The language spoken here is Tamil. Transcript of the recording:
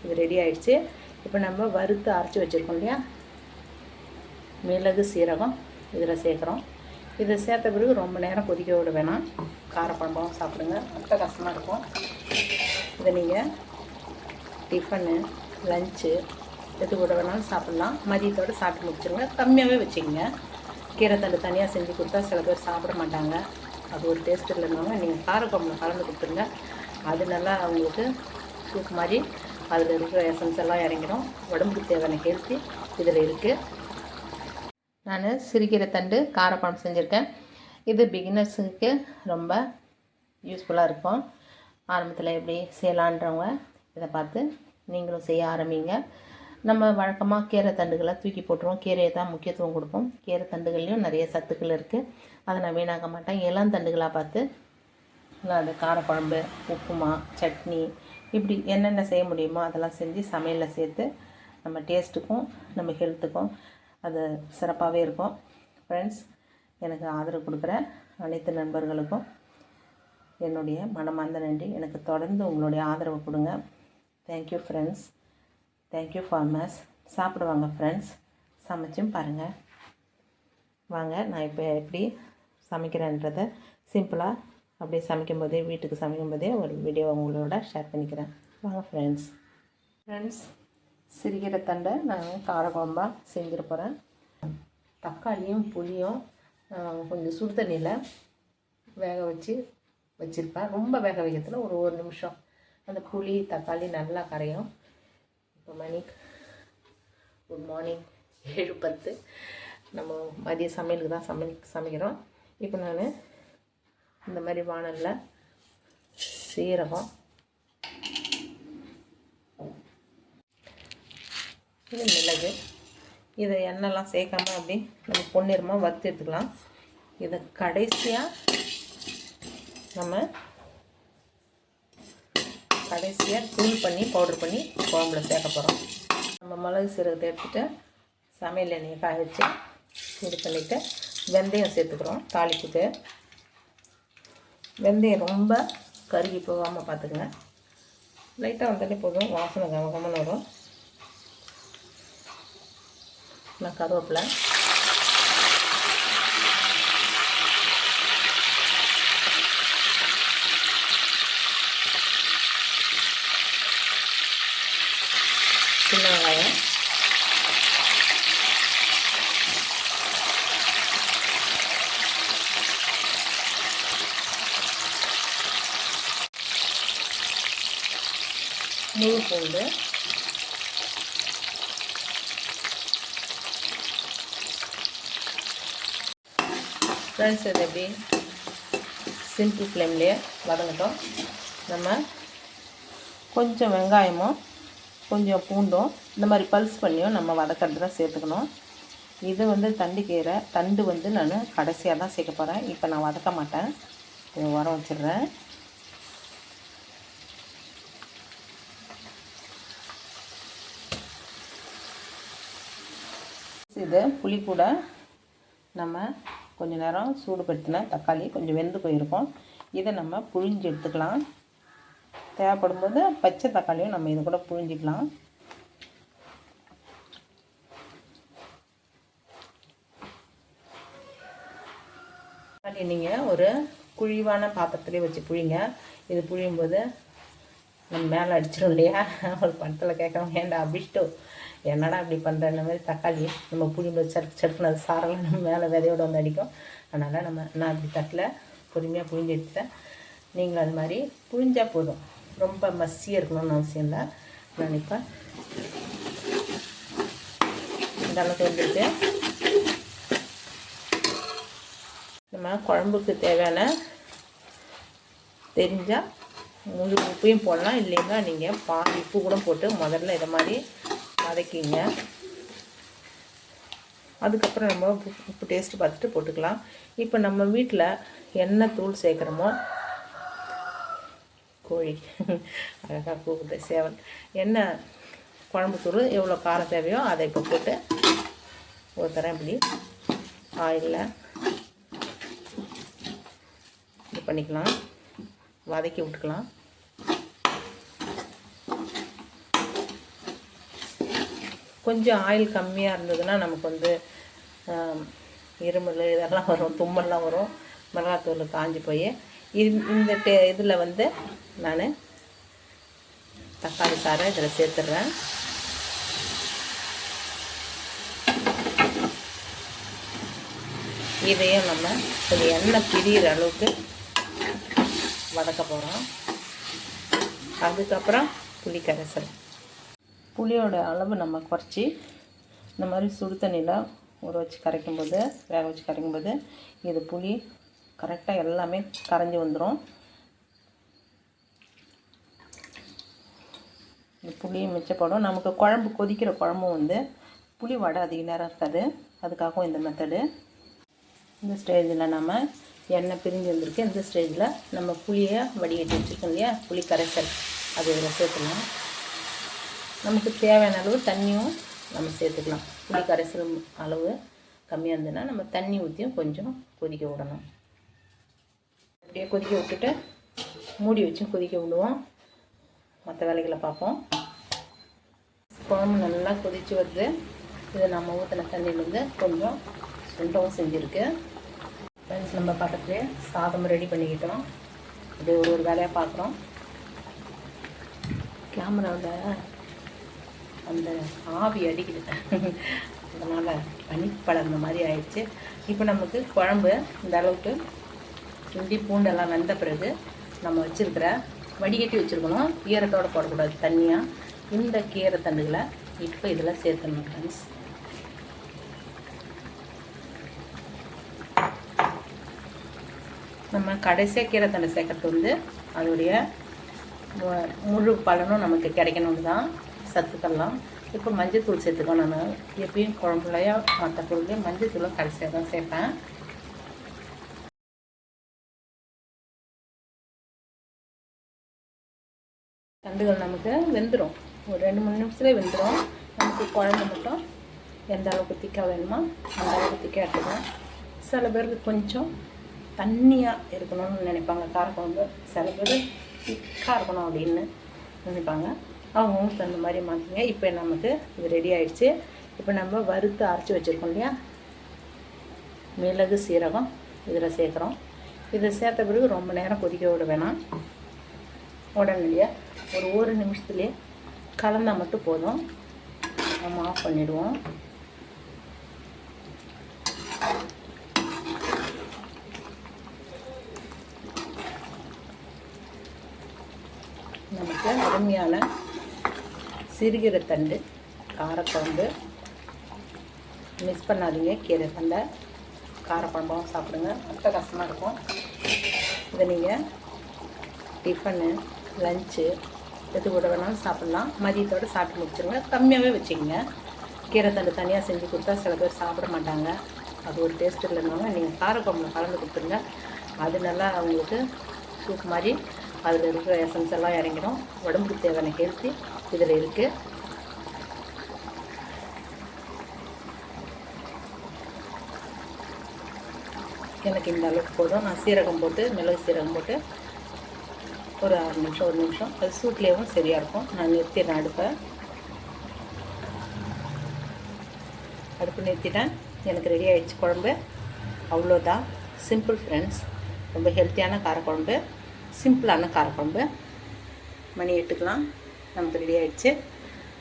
இது ரெடி ஆகிடுச்சு. இப்போ நம்ம வறுத்து அரைச்சி வச்சுருக்கோம் இல்லையா, மிளகு சீரகம் இதில் சேர்க்குறோம். இதை சேர்த்த பிறகு ரொம்ப நேரம் கொதிக்க விட வேணாம். காரக்குழம்பாகவும் சாப்பிடுங்க, அட்டகாசமாக இருக்கும். இதை நீங்கள் டிஃபனு, லஞ்சு எது கூட வேணாலும் சாப்பிட்லாம். மதியத்தோடு சாப்பிட்டு முடிச்சுருங்க. கம்மியாகவே வச்சுக்கோங்க. கீரை தண்டு தனியாக செஞ்சு கொடுத்தா சில பேர் சாப்பிட மாட்டாங்க, அது ஒரு டேஸ்ட் இல்லைன்னாங்க. நீங்கள் காரக்குழம்புல கலந்து கொடுத்துருங்க. அது நல்லா அவங்களுக்கு சூப் மாதிரி அதில் இருக்கிற எசன்ஸ் எல்லாம் இறங்கிடும். உடம்புக்கு தேவையான ஹெல்த்தி இதில் இருக்குது. நான் சிறுகீரை தண்டு காரக்குழம்பு செஞ்சுருக்கேன். இது பிகினர்ஸுக்கு ரொம்ப யூஸ்ஃபுல்லாக இருக்கும். ஆரம்பத்தில் எப்படி செய்யலான்றவங்க இதை பார்த்து நீங்களும் செய்ய ஆரம்பிங்க. நம்ம வழக்கமாக கீரை தண்டுகளை தூக்கி போட்டுருவோம். கீரையை தான் முக்கியத்துவம் கொடுப்போம். கீரை தண்டுகள்லேயும் நிறைய சத்துக்கள் இருக்குது, அதை நான் வீணாக்க மாட்டேன். இளம் தண்டுகளாக பார்த்து நான் அந்த காரக்குழம்பு, உப்புமா, சட்னி இப்படி என்னென்ன செய்ய முடியுமோ அதெல்லாம் செஞ்சு சமையலில் சேர்த்து நம்ம டேஸ்ட்டுக்கும் நம்ம ஹெல்த்துக்கும் அது சிறப்பாகவே இருக்கும். ஃப்ரெண்ட்ஸ், எனக்கு ஆதரவு கொடுக்குற அனைத்து நண்பர்களுக்கும் என்னுடைய மனமார்ந்த நன்றி. எனக்கு தொடர்ந்து உங்களுடைய ஆதரவு கொடுங்க. Thank you friends, thank you farmers. சாப்பிடுவாங்க ஃப்ரெண்ட்ஸ், சமைச்சும் பாருங்கள். வாங்க, நான் இப்போ எப்படி சமைக்கிறேன்றதை சிம்பிளாக அப்படியே சமைக்கும்போதே, வீட்டுக்கு சமைக்கும்போதே ஒரு வீடியோ உங்களோட ஷேர் பண்ணிக்கிறேன். வாங்க ஃப்ரெண்ட்ஸ், சிறுகீரை தண்டை நான் காரக்குழம்பாக செஞ்சிட போகிறேன். தக்காளியும் புளியும் கொஞ்சம் சுடு தண்ணியில் வேக வச்சுருப்பேன். ரொம்ப வேக வைக்கிறதுல ஒரு நிமிஷம் அந்த புளி தக்காளி நல்லா கரையும். இப்போ மணி குட் மார்னிங் 7:10. நம்ம மதிய சமையலுக்கு தான் சமைக்கிறோம். இப்போ நான் இந்த மாதிரி வானலில் சீரகம், இது மிளகு, இதை எண்ணெய்லாம் சேர்க்காம அப்படி நம்ம பொன்னிறமாக வறுத்து எடுத்துக்கலாம். இதை கடைசியாக தூள் பண்ணி பவுடர் பண்ணி குழம்புல சேர்க்க போகிறோம். நம்ம மிளகு சீரகத்தை எடுத்துகிட்டு சமையல் எண்ணெயை காய வச்சு இது பண்ணிவிட்டு வெந்தயம் சேர்த்துக்கிறோம். தாளிப்புக்கு வெந்தயம் ரொம்ப கருகி போகாமல் பார்த்துக்குங்க. லைட்டாக வந்தாலே போதும், வாசனை கமகமன்னு வரும். நான் கருவேப்பிலை, சின்ன வெங்காயம், முழு பூண்டு, ஃப்ரெண்ட்ஸ், இது எப்படி சிம்பிள் ஃப்ளேம்லேயே வதங்கட்டும். நம்ம கொஞ்சம் வெங்காயமும் கொஞ்சம் பூண்டும் இந்த மாதிரி பல்ஸ் பண்ணியும் நம்ம வதக்கிறது தான் சேர்த்துக்கணும். இது தண்டு நான் கடைசியாக தான் சேர்க்க போகிறேன். இப்போ நான் வதக்க மாட்டேன், உரம் வச்சிடுறேன். இது புளி கூட நம்ம கொஞ்சம் நேரம் சூடுபடுத்தின தக்காளி கொஞ்சம் வெந்து போயிருக்கும். இதை நம்ம புழிஞ்சு எடுத்துக்கலாம். தேவைப்படும் போது பச்சை தக்காளியும் நம்ம இது கூட புழிஞ்சிக்கலாம். தக்காளி நீங்கள் ஒரு குழிவான பாத்திரத்துலேயே வச்சு புழிங்க. இது புழியும்போது நம்ம மேலே அடிச்சிடும் இல்லையா? ஒரு படத்தில் கேட்குறோம், ஏன்டா அபிஷ்டோ என்னடா இப்படி பண்ணுற, இந்த மாதிரி தக்காளி நம்ம புளியும்போது சடுப்புன்னு அது சாரெல்லாம் நம்ம மேலே விதையோடு வந்து அடிக்கும். அதனால் நான் இப்படி தட்டில் பொறுமையாக புழிஞ்சு எடுத்துட்டேன். நீங்களும் அது மாதிரி புழிஞ்சால் போதும், ரொம்ப மசியாக இருக்கணும்னு அவசியம் இல்லை. நான் இப்போ இந்த அளவுக்கு வந்துட்டு நம்ம குழம்புக்கு தேவையான தெரிஞ்சால் முழு உப்பையும் போடலாம், இல்லைன்னா நீங்கள் பாதி உப்பு கூட போட்டு முதல்ல இதை மாதிரி வதக்கிங்க. அதுக்கப்புறம் நம்ம உப்பு டேஸ்ட்டு பார்த்துட்டு போட்டுக்கலாம். இப்போ நம்ம வீட்டில் என்ன தூள் சேர்க்குறோமோ, கோழி அழகாக கூப்பிட்டு சேவல், என்ன குழம்பு தூள் எவ்வளோ காரம் தேவையோ அதை இப்போ போட்டு ஒரு தரம் இப்படி ஆயிலில் இது பண்ணிக்கலாம், வதக்கி விட்டுக்கலாம். கொஞ்சம் ஆயில் கம்மியாக இருந்ததுன்னா நமக்கு வந்து இருமல் இதெல்லாம் வரும், தும்மல்லாம் வரும். மிளகாத்தூள் காஞ்சி போய் இந்த இதில் வந்து நான் தக்காளி சாறை இதில் சேர்த்துட்றேன். இதையும் நம்ம கொஞ்சம் எண்ணெய் பிரிகிற அளவுக்கு வதக்க போகிறோம். அதுக்கப்புறம் புளி கரைசல். புளியோட அளவு நம்ம குறைச்சி இந்த மாதிரி சுடு தண்ணியில் ஊற வச்சு கரைக்கும்போது, வேக வச்சு கரைக்கும்போது இது புளி கரெக்டாக எல்லாமே கரைஞ்சி வந்துடும். இந்த புளியும் மிச்சப்படும். நமக்கு குழம்பு கொதிக்கிற குழம்பும் வந்து புளி வடை அதிக நேரம் இருக்காது. அதுக்காகவும் இந்த மெத்தடு. இந்த ஸ்டேஜில் நம்ம எண்ணெய் பிரிஞ்சு வந்திருக்கு. இந்த ஸ்டேஜில் நம்ம புளியை வடிகட்டி வச்சுருக்கோம் இல்லையா, புளி கரைசல் அது இதில் சேர்த்துக்கலாம். நமக்கு தேவையான அளவு தண்ணியும் நம்ம சேர்த்துக்கலாம். புளி கரைசல் அளவு கம்மியாக இருந்ததுன்னா நம்ம தண்ணி ஊற்றியும் கொஞ்சம் கொதிக்க விடணும். அப்படியே கொதிக்க விட்டுட்டு மூடி வச்சும் கொதிக்க விடுவோம். மற்ற வேலைகளை பார்ப்போம். குழம்பு நல்லா கொதித்து வருது. இது நம்ம ஊற்றின தண்ணியிலேருந்து கொஞ்சம் சுண்டவும் செஞ்சுருக்கு. ஃப்ரெண்ட்ஸ், நம்ம பக்கத்துலேயே சாதம் ரெடி பண்ணிக்கிட்டோம். இது ஒரு வேலையாக பார்க்குறோம். கேமராவில் அந்த ஆவி அடிக்குது, அதனால் பனி படர்ந்த மாதிரி ஆயிடுச்சு. இப்போ நமக்கு குழம்பு இந்த அளவுக்கு இஞ்சி பூண்டெல்லாம் வெந்த பிறகு நம்ம வச்சுருக்கிற வடிகட்டி வச்சுருக்கணும். ஈரத்தோடு போடக்கூடாது, தண்ணியாக. இந்த கீரை தண்டுகளை இப்போ இதில் சேர்த்துடணும் ஃப்ரெண்ட்ஸ். நம்ம கடைசியாக கீரை தண்டை சேர்க்கறது வந்து அதோடைய முழு பலனும் நமக்கு கிடைக்கணும்னு தான், சத்துக்கள்லாம். இப்போ மஞ்சள் தூள் சேர்த்துக்கணும். நான் எப்பயும் குழம்புலையோ மற்ற பொருளையும் மஞ்சள் தூளும் கடைசியாக தான் சேர்ப்பேன். தண்டுகள் நமக்கு வெந்துடும். ஒரு 2-3 நிமிஷத்துலேயே வெந்துடும். நமக்கு குழம்பு மட்டும் எந்த அளவுக்கு திக்காக வேணுமோ அந்த அளவுக்கு திக்காக எடுத்துக்கலாம். சில பேருக்கு கொஞ்சம் தண்ணியாக இருக்கணும்னு நினைப்பாங்க காரக்குழம்பு. சில பேர் திக்காக இருக்கணும் அப்படின்னு நினைப்பாங்க. அவங்களுக்கு தகுந்த மாதிரி மாற்றிங்க. இப்போ நமக்கு இது ரெடி ஆகிடுச்சு. இப்போ நம்ம வறுத்து அரைச்சி வச்சுருக்கோம் இல்லையா, மிளகு சீரகம் இதில் சேர்க்குறோம். இதை சேர்த்த பிறகு ரொம்ப நேரம் கொதிக்க விட வேணாம். உடனடியாக ஒரு நிமிஷத்துலேயே கலந்தால் மட்டும் போதும். நம்ம ஆஃப் பண்ணிவிடுவோம். நமக்கு அருமையான சிறுகீரை தண்டு காரக்குழம்பு. மிஸ் பண்ணாதீங்க. கீரை தண்டை காரக்குழம்பாகவும் சாப்பிடுங்க, அட்டகாசமாக இருக்கும். இதை நீங்கள் டிஃபனு, லஞ்சு எது கூட வேணாலும் சாப்பிட்லாம். மதியத்தோடு சாப்பிட்டு முடிச்சுருங்க. கம்மியாகவே வச்சுக்கோங்க. கீரை தண்டு தனியாக செஞ்சு கொடுத்தா சில பேர் சாப்பிட மாட்டாங்க. அது ஒரு டேஸ்ட் இல்லைனாலும் நீங்கள் காரக்குழம்புல கலந்து கொடுத்துருங்க. அது நல்லா அவங்களுக்கு சூப் மாதிரி அதில் இருக்கிற எசன்ஸ் எல்லாம் இறங்கிடும். உடம்புக்கு தேவையான ஹெல்த்தி இதில் இருக்குது. எனக்கு இந்த அளவுக்கு போதும். நான் சீரகம் போட்டு, மிளகு சீரகம் போட்டு ஒரு 1 நிமிஷம் அது சூட்லேயும் சரியாக இருக்கும். நான் நிறுத்திடுறேன் அடுப்பு நிறுத்திட்டேன். எனக்கு ரெடி ஆகிடுச்சு குழம்பு. அவ்வளோதான். Simple friends. ரொம்ப ஹெல்த்தியான காரக்குழம்பு, சிம்பிளான காரக்குழம்பு. மணி 8க்குலாம் நமக்கு ரெடி ஆகிடுச்சு.